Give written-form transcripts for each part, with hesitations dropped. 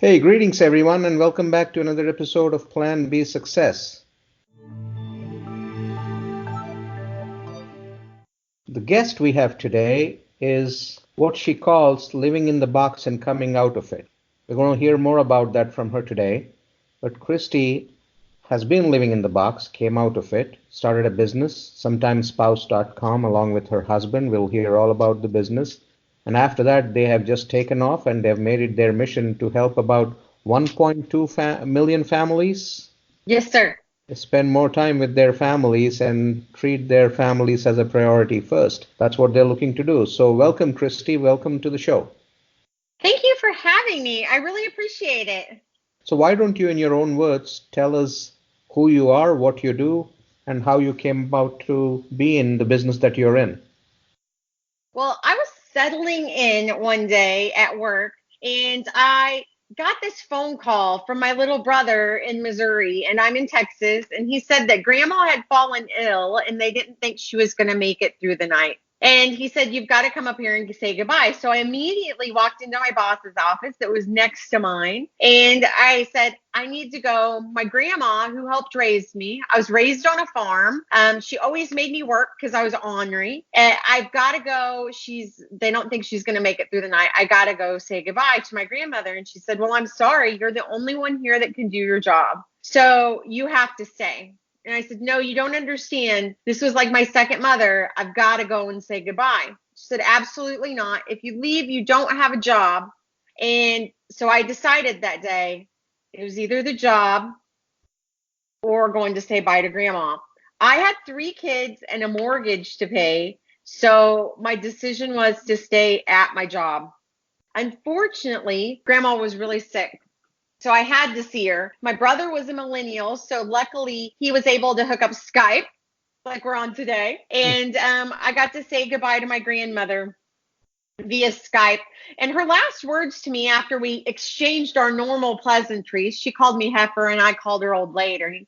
Hey, greetings everyone, and welcome back to another episode of Plan B Success. The guest we have today is what she calls living in the box and coming out of it. We're going to hear more about that from her today. But Christy has been living in the box, came out of it, started a business, sometimespouse.com, along with her husband. We'll hear all about the business. And after that, they have just taken off and they've made it their mission to help about 1.2 million families Yes, sir. spend more time with their families and treat their families as a priority first. That's what they're looking to do. So, welcome, Christy. Welcome to the show. Thank you for having me. I really appreciate it. So, why don't you, in your own words, tell us who you are, what you do, and how you came about to be in the business that you're in? Well, I was settling in one day at work and I got this phone call from my little brother in Missouri, and I'm in Texas. And he said that grandma had fallen ill and they didn't think she was going to make it through the night. And he said, "You've got to come up here and say goodbye." So I immediately walked into my boss's office that was next to mine. And I said, "I need to go. My grandma, who helped raise me, I was raised on a farm. She always made me work because I was ornery. And I've got to go. They don't think she's going to make it through the night. I got to go say goodbye to my grandmother." And she said, "Well, I'm sorry. You're the only one here that can do your job. So you have to stay." And I said, "No, you don't understand. This was like my second mother. I've got to go and say goodbye." She said, "Absolutely not. If you leave, you don't have a job." And so I decided that day it was either the job or going to say bye to grandma. I had 3 kids and a mortgage to pay. So my decision was to stay at my job. Unfortunately, grandma was really sick. So I had to see her. My brother was a millennial, so luckily he was able to hook up Skype like we're on today. And I got to say goodbye to my grandmother via Skype. And her last words to me after we exchanged our normal pleasantries, she called me heifer and I called her old lady.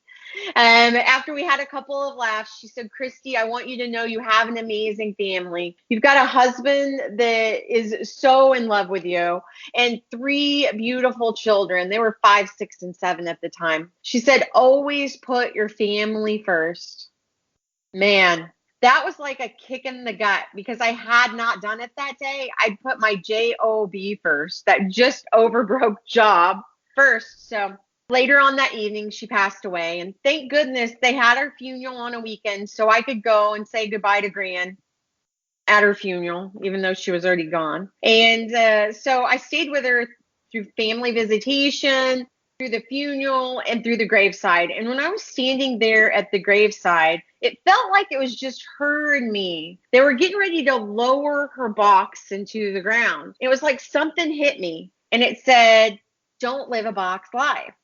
After we had a couple of laughs, she said, "Christy, I want you to know you have an amazing family. You've got a husband that is so in love with you and 3 beautiful children." They were 5, 6, and 7 at the time. She said, "Always put your family first." Man, that was like a kick in the gut because I had not done it that day. I'd put my job first, that just overbroke job first. So later on that evening, she passed away. And thank goodness they had her funeral on a weekend so I could go and say goodbye to Gran at her funeral, even though she was already gone. And so I stayed with her through family visitation, through the funeral, and through the graveside. And when I was standing there at the graveside, it felt like it was just her and me. They were getting ready to lower her box into the ground. It was like something hit me, and it said, "Don't live a box life."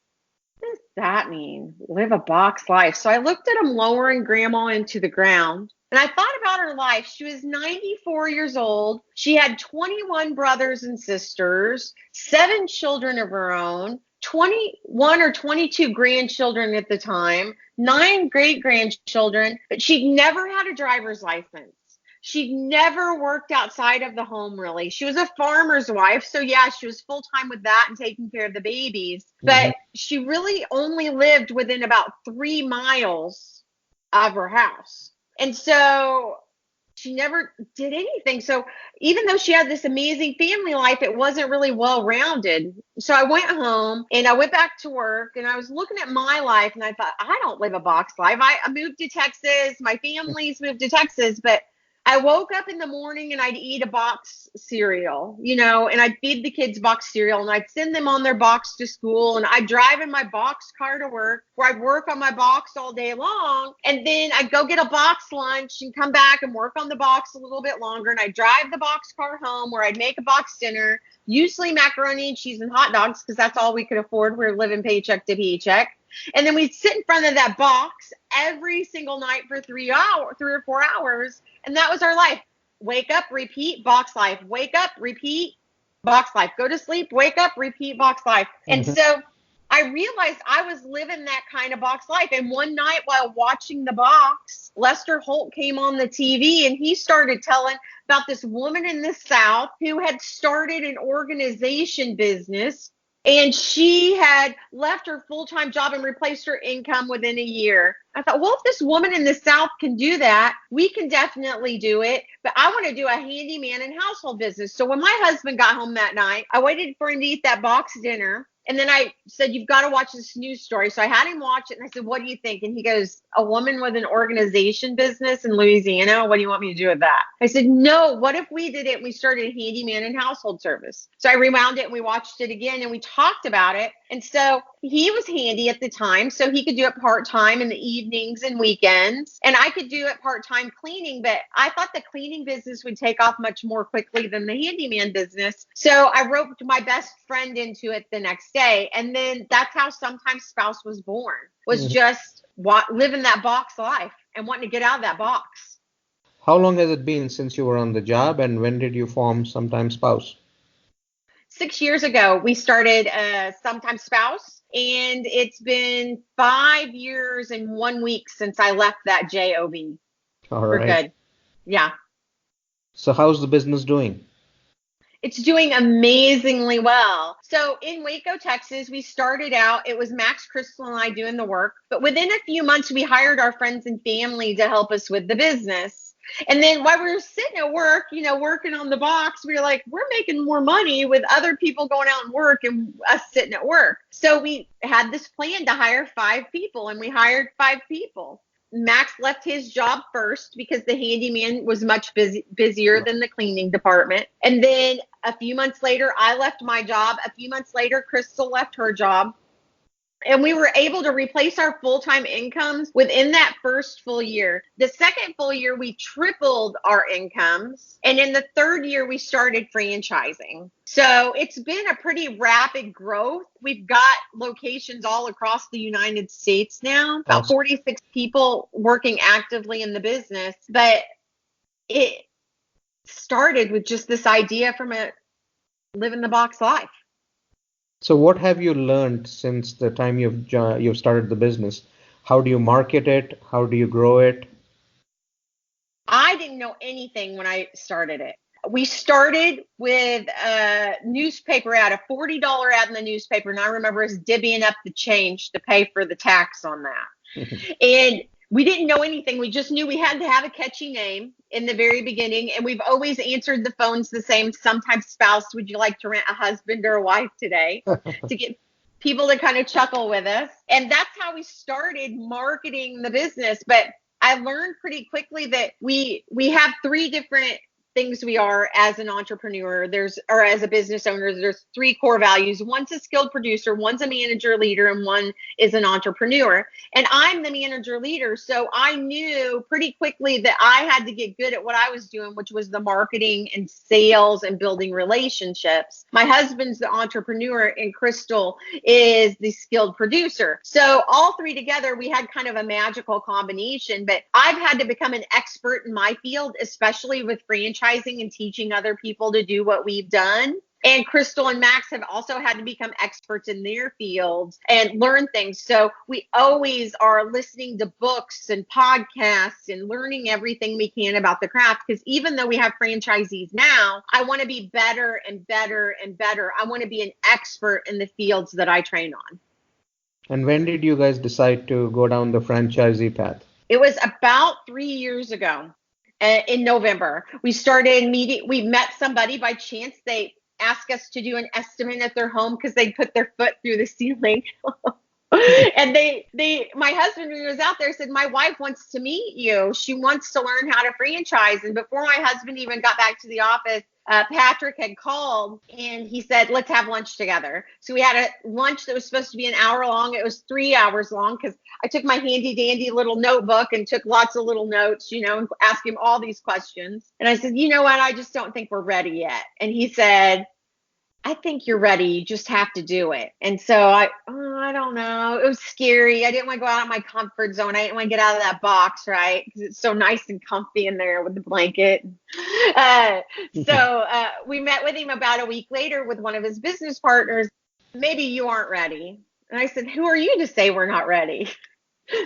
What does that mean? Live a box life. So I looked at him lowering grandma into the ground. And I thought about her life. She was 94 years old. She had 21 brothers and sisters, 7 children of her own, 21 or 22 grandchildren at the time, 9 great grandchildren, but she'd never had a driver's license. She'd never worked outside of the home, really. She was a farmer's wife. So, yeah, she was full time with that and taking care of the babies. But she really only lived within about 3 miles of her house. And so she never did anything. So even though she had this amazing family life, it wasn't really well rounded. So I went home and I went back to work and I was looking at my life and I thought, I don't live a box life. I moved to Texas. My family's moved to Texas, but I woke up in the morning and I'd eat a box cereal, and I'd feed the kids box cereal and I'd send them on their box to school. And I'd drive in my box car to work where I'd work on my box all day long. And then I'd go get a box lunch and come back and work on the box a little bit longer. And I'd drive the box car home where I'd make a box dinner, usually macaroni and cheese and hot dogs because that's all we could afford. We were living paycheck to paycheck. And then we'd sit in front of that box every single night for 3 or 4 hours. And that was our life. Wake up, repeat, box life. Wake up, repeat, box life. Go to sleep, wake up, repeat, box life. And so I realized I was living that kind of box life. And one night while watching the box, Lester Holt came on the TV and he started telling about this woman in the South who had started an organization business And she had left her full-time job and replaced her income within a year. I thought, well, if this woman in the South can do that, we can definitely do it. But I want to do a handyman and household business. So when my husband got home that night, I waited for him to eat that box dinner. And then I said, you've got to watch this news story. So I had him watch it. And I said, what do you think? And he goes, a woman with an organization business in Louisiana. What do you want me to do with that? I said, no, what if we did it and we started a handyman and household service? So I rewound it and we watched it again and we talked about it. And so he was handy at the time, so he could do it part-time in the evenings and weekends. And I could do it part-time cleaning, but I thought the cleaning business would take off much more quickly than the handyman business. So I roped my best friend into it the next day. And then that's how Sometimes Spouse was born, was just living that box life and wanting to get out of that box. How long has it been since you were on the job, and when did you form Sometimes Spouse? 6 years ago, we started Sometimes Spouse. And it's been 5 years and 1 week since I left that job. All We're right. good. Yeah. So how's the business doing? It's doing amazingly well. So in Waco, Texas, we started out, it was Max, Crystal, and I doing the work. But within a few months, we hired our friends and family to help us with the business. And then while we were sitting at work, working on the box, we were like, we're making more money with other people going out and work and us sitting at work. So we had this plan to hire 5 people, and we hired 5 people. Max left his job first because the handyman was much busier than the cleaning department. And then a few months later, I left my job. A few months later, Crystal left her job. And we were able to replace our full-time incomes within that first full year. The second full year, we tripled our incomes. And in the third year, we started franchising. So it's been a pretty rapid growth. We've got locations all across the United States now, about 46 people working actively in the business. But it started with just this idea from a live in the box life. So what have you learned since the time you've started the business? How do you market it? How do you grow it? I didn't know anything when I started it. We started with a newspaper ad, a $40 ad in the newspaper, and I remember us divvying up the change to pay for the tax on that. And we didn't know anything. We just knew we had to have a catchy name in the very beginning. And we've always answered the phones the same. Sometimes Spouse, would you like to rent a husband or a wife today? To get people to kind of chuckle with us. And that's how we started marketing the business. But I learned pretty quickly that we have 3 different things we are as an entrepreneur, or as a business owner. There's 3 core values. One's a skilled producer, one's a manager leader, and one is an entrepreneur. And I'm the manager leader. So I knew pretty quickly that I had to get good at what I was doing, which was the marketing and sales and building relationships. My husband's the entrepreneur and Crystal is the skilled producer. So all 3 together, we had kind of a magical combination, but I've had to become an expert in my field, especially with franchising and teaching other people to do what we've done. And Crystal and Max have also had to become experts in their fields and learn things. So we always are listening to books and podcasts and learning everything we can about the craft. Because even though we have franchisees now, I want to be better and better and better. I want to be an expert in the fields that I train on. And when did you guys decide to go down the franchisee path? It was about 3 years ago. In November, we started meeting. We met somebody by chance. They asked us to do an estimate at their home because they put their foot through the ceiling. And my husband, when he was out there, said, my wife wants to meet you. She wants to learn how to franchise. And before my husband even got back to the office, Patrick had called and he said, let's have lunch together. So we had a lunch that was supposed to be an hour long. It was 3 hours long because I took my handy dandy little notebook and took lots of little notes, and asked him all these questions. And I said, you know what? I just don't think we're ready yet. And he said, I think you're ready. You just have to do it. And so I don't know. It was scary. I didn't want to go out of my comfort zone. I didn't want to get out of that box, right? Because it's so nice and comfy in there with the blanket. So we met with him about a week later with one of his business partners. Maybe you aren't ready. And I said, who are you to say we're not ready?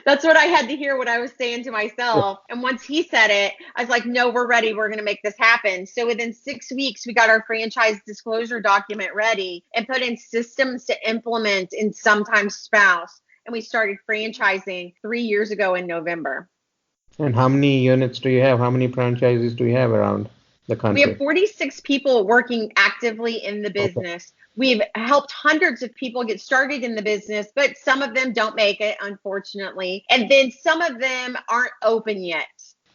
That's what I had to hear, what I was saying to myself. And once he said it, I was like, no, we're ready. We're going to make this happen. So within 6 weeks, we got our franchise disclosure document ready and put in systems to implement in Sometimes Spouse. And we started franchising 3 years ago in November. And how many units do you have? How many franchises do you have around the We have country? 46 people working actively in the Okay. business. We've helped hundreds of people get started in the business, but some of them don't make it, unfortunately. And then some of them aren't open yet.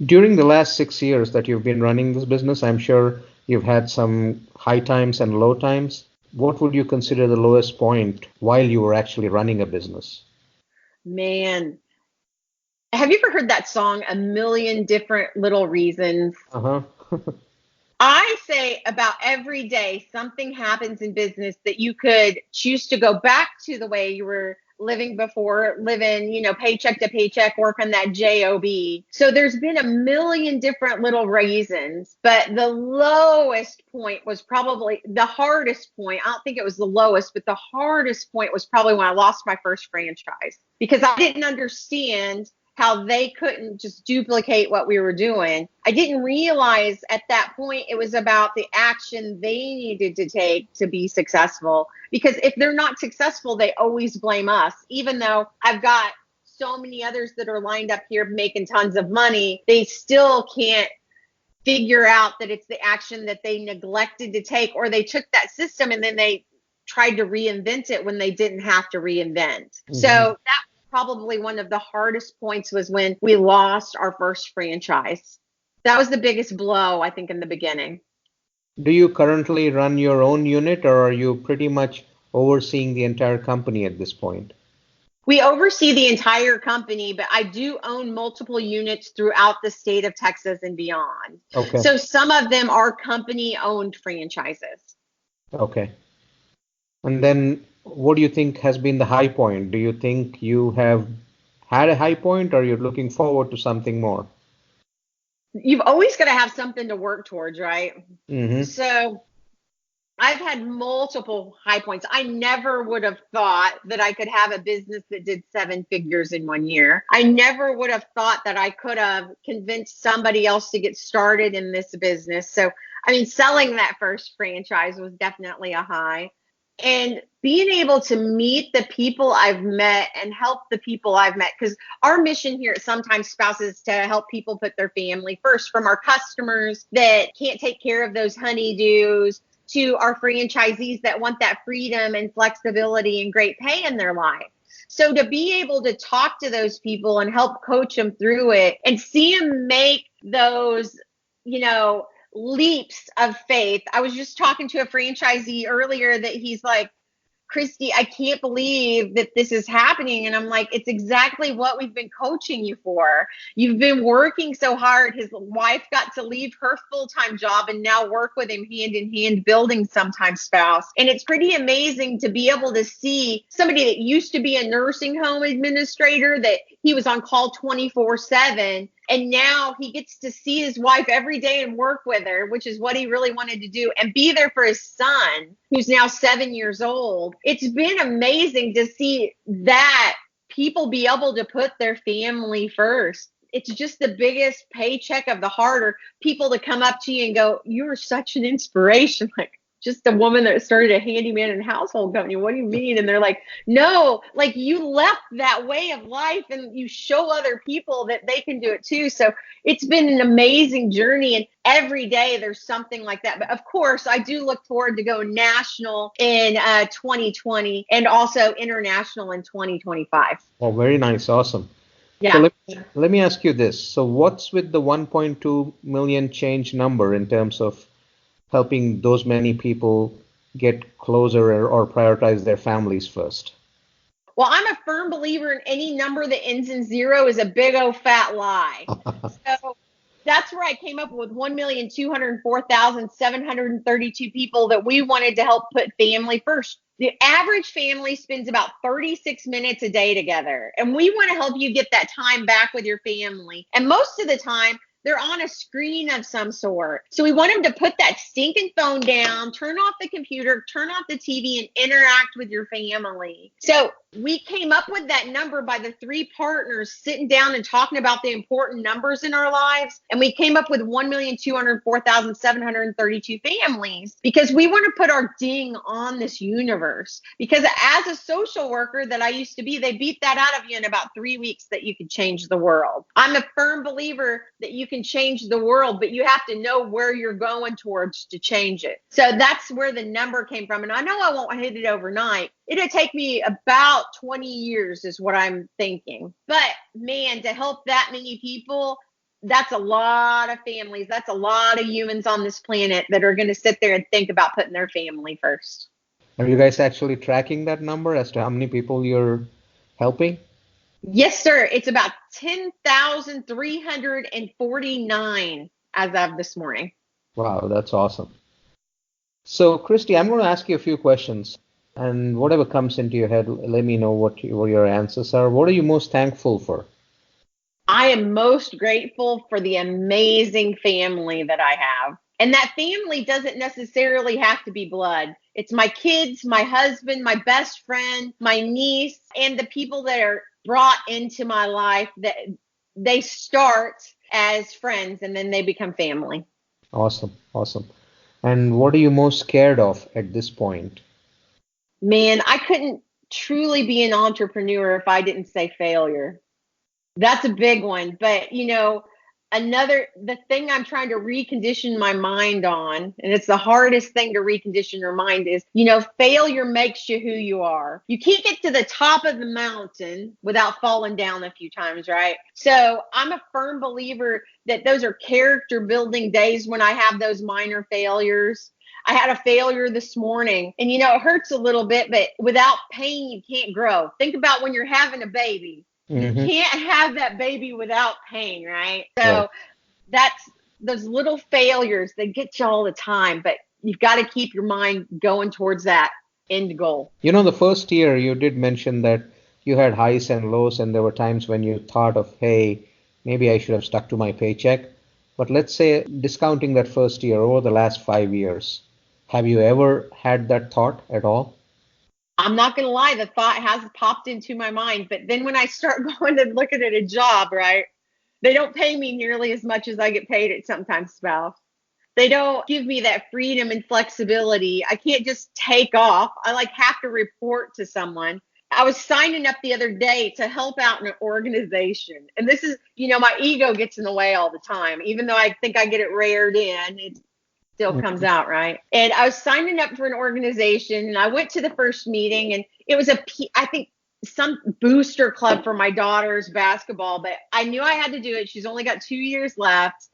During the last 6 years that you've been running this business, I'm sure you've had some high times and low times. What would you consider the lowest point while you were actually running a business? Man, have you ever heard that song, A Million Different Little Reasons? Uh-huh. I say about every day something happens in business that you could choose to go back to the way you were living before, living, paycheck to paycheck, working that job. So there's been a million different little reasons, but the lowest point was probably the hardest point. I don't think it was the lowest, but the hardest point was probably when I lost my first franchise, because I didn't understand how they couldn't just duplicate what we were doing. I didn't realize at that point it was about the action they needed to take to be successful. Because if they're not successful, they always blame us. Even though I've got so many others that are lined up here making tons of money, they still can't figure out that it's the action that they neglected to take, or they took that system and then they tried to reinvent it when they didn't have to reinvent. So that probably one of the hardest points was when we lost our first franchise. That was the biggest blow, I think, in the beginning. Do you currently run your own unit, or are you pretty much overseeing the entire company at this point? We oversee the entire company, but I do own multiple units throughout the state of Texas and beyond. Okay. So some of them are company-owned franchises. Okay. And then what do you think has been the high point? Do you think you have had a high point, or you're looking forward to something more? You've always got to have something to work towards, right? Mm-hmm. So I've had multiple high points. I never would have thought that I could have a business that did 7 figures in 1 year. I never would have thought that I could have convinced somebody else to get started in this business. So, selling that first franchise was definitely a high. And being able to meet the people I've met and help the people I've met, because our mission here at Sometimes Spouses is to help people put their family first, from our customers that can't take care of those honeydews to our franchisees that want that freedom and flexibility and great pay in their life. So to be able to talk to those people and help coach them through it and see them make those, leaps of faith. I was just talking to a franchisee earlier that he's like, Christy, I can't believe that this is happening. And I'm like, it's exactly what we've been coaching you for. You've been working so hard. His wife got to leave her full-time job and now work with him hand in hand, building Sometimes Spouse. And it's pretty amazing to be able to see somebody that used to be a nursing home administrator, that he was on call 24/7. And now he gets to see his wife every day and work with her, which is what he really wanted to do, and be there for his son, who's now 7 years old. It's been amazing to see that people be able to put their family first. It's just the biggest paycheck of the heart, or people to come up to you and go, you are such an inspiration. Like, just a woman that started a handyman and household company. What do you mean? And they're like, no, like, you left that way of life and you show other people that they can do it too. So it's been an amazing journey. And every day there's something like that. But of course, I do look forward to going national in 2020 and also international in 2025. Oh, very nice. Awesome. Yeah. So let me ask you this. So what's with the 1.2 million change number in terms of helping those many people get closer or prioritize their families first? Well, I'm a firm believer in any number that ends in 0 is a big old fat lie. So that's where I came up with 1,204,732 people that we wanted to help put family first. The average family spends about 36 minutes a day together, and we want to help you get that time back with your family. And most of the time, They're on a screen of some sort. So we want them to put that stinking phone down, turn off the computer, turn off the TV, and interact with your family. So we came up with that number by the three partners sitting down and talking about the important numbers in our lives. And we came up with 1,204,732 families because we want to put our ding on this universe. Because as a social worker that I used to be, they beat that out of you in about 3 weeks that you could change the world. I'm a firm believer that you can change the world, but you have to know where you're going towards to change it. So that's where the number came from. And I know I won't hit it overnight. It'll take me about 20 years is what I'm thinking. But man, to help that many people, that's a lot of families. That's a lot of humans on this planet that are going to sit there and think about putting their family first. Are you guys actually tracking that number as to how many people you're helping? Yes, sir. It's about 10,349 as of this morning. Wow, that's awesome. So, Christy, I'm going to ask you a few questions, and whatever comes into your head, let me know what your answers are. What are you most thankful for? I am most grateful for the amazing family that I have. And that family doesn't necessarily have to be blood. It's my kids, my husband, my best friend, my niece, and the people that are brought into my life that they start as friends and then they become family. Awesome, awesome. And what are you most scared of at this point? Man, I couldn't truly be an entrepreneur if I didn't say failure. That's a big one. But, the thing I'm trying to recondition my mind on, and it's the hardest thing to recondition your mind is, failure makes you who you are. You can't get to the top of the mountain without falling down a few times, right? So I'm a firm believer that those are character building days when I have those minor failures. I had a failure this morning and, it hurts a little bit, but without pain, you can't grow. Think about when you're having a baby. You can't have that baby without pain, right? So that's those little failures that get you all the time, but you've got to keep your mind going towards that end goal. The first year you did mention that you had highs and lows, and there were times when you thought of, hey, maybe I should have stuck to my paycheck. But let's say, discounting that first year, over the last 5 years, have you ever had that thought at all? I'm not going to lie, the thought has popped into my mind. But then when I start going and looking at a job, right, they don't pay me nearly as much as I get paid at Sometimes Spouse. They don't give me that freedom and flexibility. I can't just take off. I have to report to someone. I was signing up the other day to help out in an organization. And this is, my ego gets in the way all the time. Even though I think I get it reared in, it still comes out, right? And I was signing up for an organization, and I went to the first meeting, and it was I think some booster club for my daughter's basketball, but I knew I had to do it. She's only got 2 years left.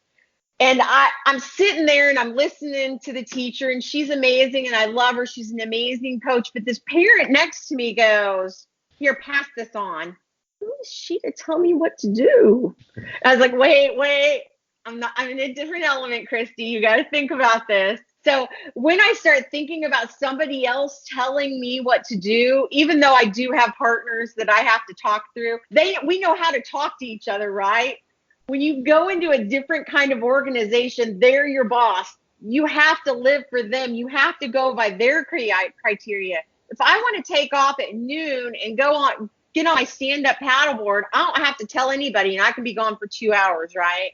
And I'm sitting there and I'm listening to the teacher, and she's amazing and I love her. She's an amazing coach. But this parent next to me goes, "Here, pass this on." Who is she to tell me what to do? I was like, wait. I'm in a different element, Christy. You got to think about this. So when I start thinking about somebody else telling me what to do, even though I do have partners that I have to talk through, we know how to talk to each other, right? When you go into a different kind of organization, they're your boss. You have to live for them. You have to go by their criteria. If I want to take off at noon and get on my stand-up paddleboard, I don't have to tell anybody, and I can be gone for 2 hours, right?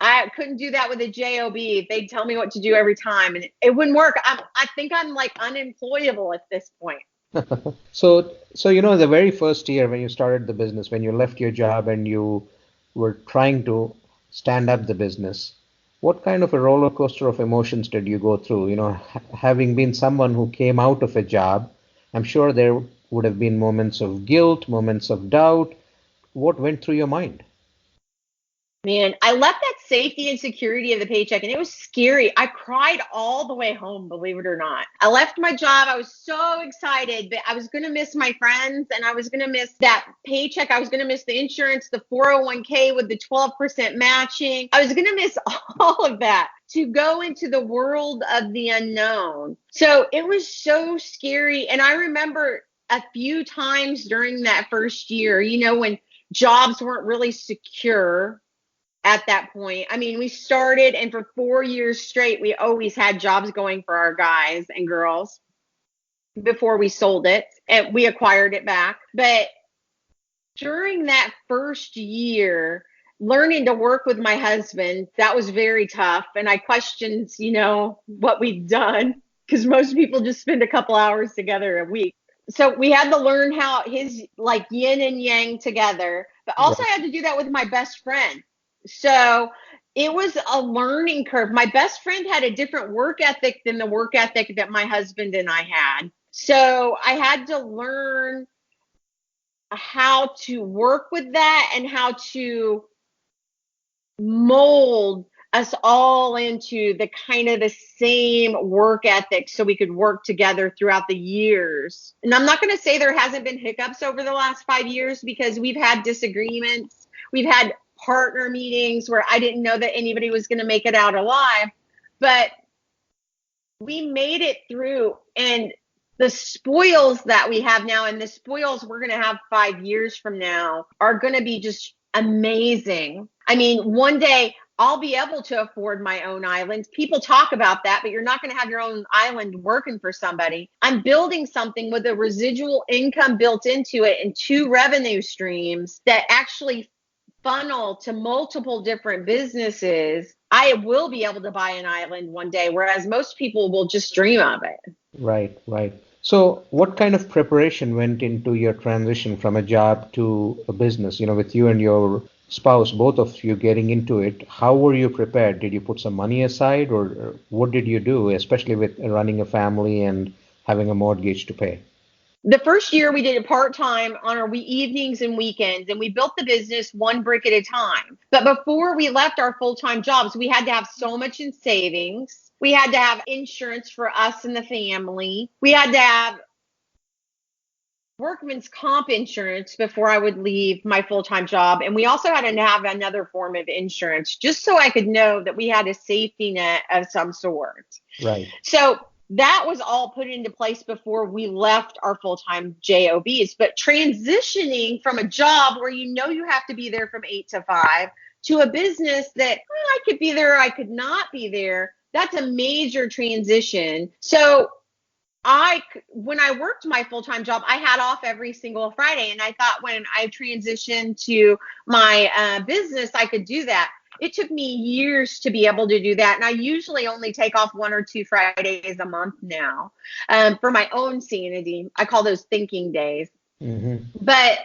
I couldn't do that with a job. They'd tell me what to do every time, and it wouldn't work. I think I'm unemployable at this point. So the very first year when you started the business, when you left your job and you were trying to stand up the business, what kind of a roller coaster of emotions did you go through? Having been someone who came out of a job, I'm sure there would have been moments of guilt, moments of doubt. What went through your mind? Man, I left that safety and security of the paycheck, and it was scary. I cried all the way home, believe it or not. I left my job. I was so excited, but I was going to miss my friends, and I was going to miss that paycheck. I was going to miss the insurance, the 401k with the 12% matching. I was going to miss all of that to go into the world of the unknown. So it was so scary. And I remember a few times during that first year, when jobs weren't really secure, at that point. I mean, we started, and for 4 years straight, we always had jobs going for our guys and girls before we sold it and we acquired it back. But during that first year, learning to work with my husband, that was very tough. And I questioned, what we'd done, because most people just spend a couple hours together a week. So we had to learn how his like yin and yang together, but also I Right. had to do that with my best friend. So it was a learning curve. My best friend had a different work ethic than the work ethic that my husband and I had. So I had to learn how to work with that and how to mold us all into the kind of the same work ethic so we could work together throughout the years. And I'm not going to say there hasn't been hiccups over the last 5 years, because we've had disagreements. We've had partner meetings where I didn't know that anybody was going to make it out alive, but we made it through. And the spoils that we have now, and the spoils we're going to have 5 years from now, are going to be just amazing. I mean, one day I'll be able to afford my own island. People talk about that, but you're not going to have your own island working for somebody. I'm building something with a residual income built into it and 2 revenue streams that actually funnel to multiple different businesses. I will be able to buy an island one day, whereas most people will just dream of it. Right, right. So, what kind of preparation went into your transition from a job to a business? With you and your spouse, both of you getting into it, how were you prepared? Did you put some money aside, or what did you do, especially with running a family and having a mortgage to pay? The first year we did it part-time on our evenings and weekends, and we built the business one brick at a time. But before we left our full-time jobs, we had to have so much in savings. We had to have insurance for us and the family. We had to have workman's comp insurance before I would leave my full-time job. And we also had to have another form of insurance just so I could know that we had a safety net of some sort. Right. So that was all put into place before we left our full-time jobs. But transitioning from a job where you have to be there from 8 to 5 to a business that I could be there, I could not be there, that's a major transition. So when I worked my full-time job, I had off every single Friday. And I thought when I transitioned to my business, I could do that. It took me years to be able to do that. And I usually only take off 1 or 2 Fridays a month now for my own sanity. I call those thinking days. Mm-hmm. But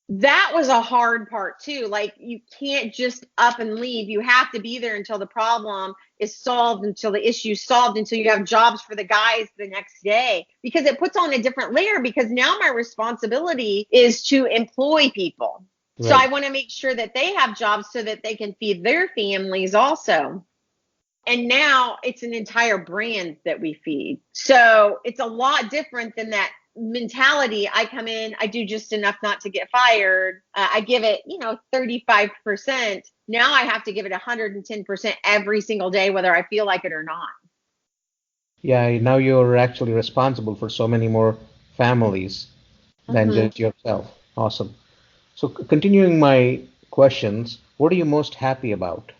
that was a hard part too. Like, you can't just up and leave. You have to be there until the problem is solved, until the issue's solved, until you have jobs for the guys the next day, because it puts on a different layer, because now my responsibility is to employ people. So I Right. want to make sure that they have jobs so that they can feed their families also. And now it's an entire brand that we feed. So it's a lot different than that mentality. I come in, I do just enough not to get fired. I give it, 35%. Now I have to give it 110% every single day, whether I feel like it or not. Yeah, now you're actually responsible for so many more families than Mhm. just yourself. Awesome. So, continuing my questions, what are you most happy about?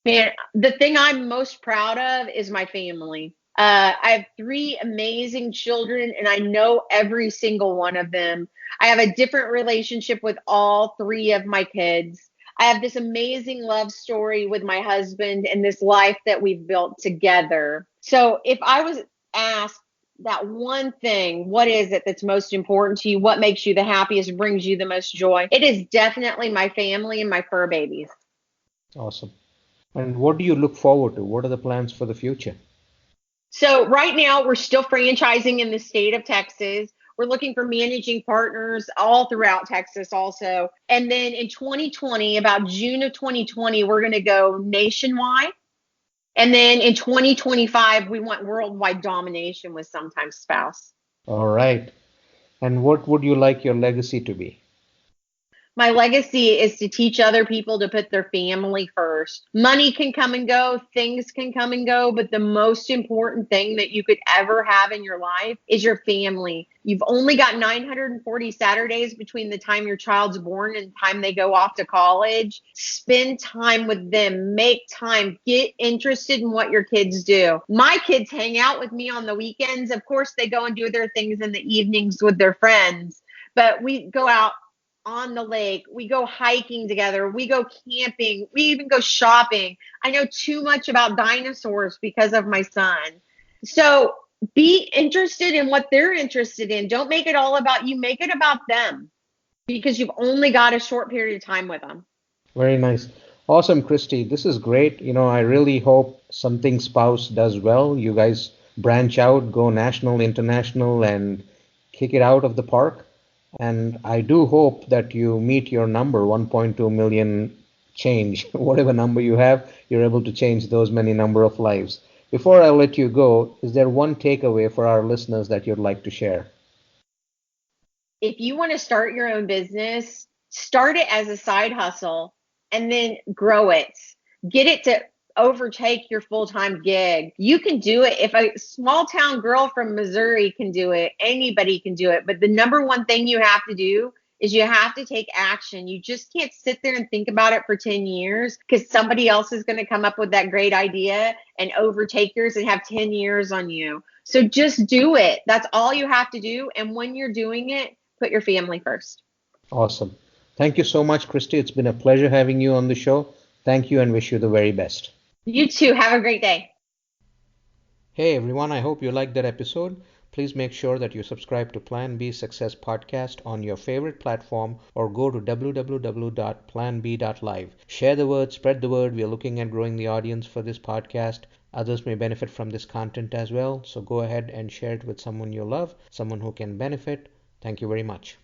Man, the thing I'm most proud of is my family. I have 3 amazing children, and I know every single one of them. I have a different relationship with all 3 of my kids. I have this amazing love story with my husband and this life that we've built together. So, if I was asked that one thing, what is it that's most important to you? What makes you the happiest, brings you the most joy? It is definitely my family and my fur babies. Awesome. And what do you look forward to? What are the plans for the future? So right now we're still franchising in the state of Texas. We're looking for managing partners all throughout Texas also. And then in 2020, about June of 2020, we're going to go nationwide. And then in 2025, we want worldwide domination with Sometimes Spouse. All right. And what would you like your legacy to be? My legacy is to teach other people to put their family first. Money can come and go, things can come and go, but the most important thing that you could ever have in your life is your family. You've only got 940 Saturdays between the time your child's born and the time they go off to college. Spend time with them, make time, get interested in what your kids do. My kids hang out with me on the weekends. Of course, they go and do their things in the evenings with their friends, but we go out on the lake, we go hiking together, we go camping, we even go shopping. I know too much about dinosaurs because of my son. So be interested in what they're interested in. Don't make it all about you, make it about them, because you've only got a short period of time with them. Very nice. Awesome, Christy. This is great. I really hope Something Spouse does well. You guys branch out, go national, international, and kick it out of the park. And I do hope that you meet your number, 1.2 million change. Whatever number you have, you're able to change those many number of lives. Before I let you go, is there one takeaway for our listeners that you'd like to share? If you want to start your own business, start it as a side hustle and then grow it. Get it to overtake your full-time gig. You can do it. If a small town girl from Missouri can do it, anybody can do it. But the number one thing you have to do is you have to take action. You just can't sit there and think about it for 10 years because somebody else is going to come up with that great idea and overtake yours and have 10 years on you. So just do it. That's all you have to do. And when you're doing it, put your family first. Awesome. Thank you so much, Christy. It's been a pleasure having you on the show. Thank you and wish you the very best. You too. Have a great day. Hey everyone, I hope you liked that episode. Please make sure that you subscribe to Plan B Success Podcast on your favorite platform or go to www.planb.live. Share the word, spread the word. We are looking at growing the audience for this podcast. Others may benefit from this content as well. So go ahead and share it with someone you love, someone who can benefit. Thank you very much.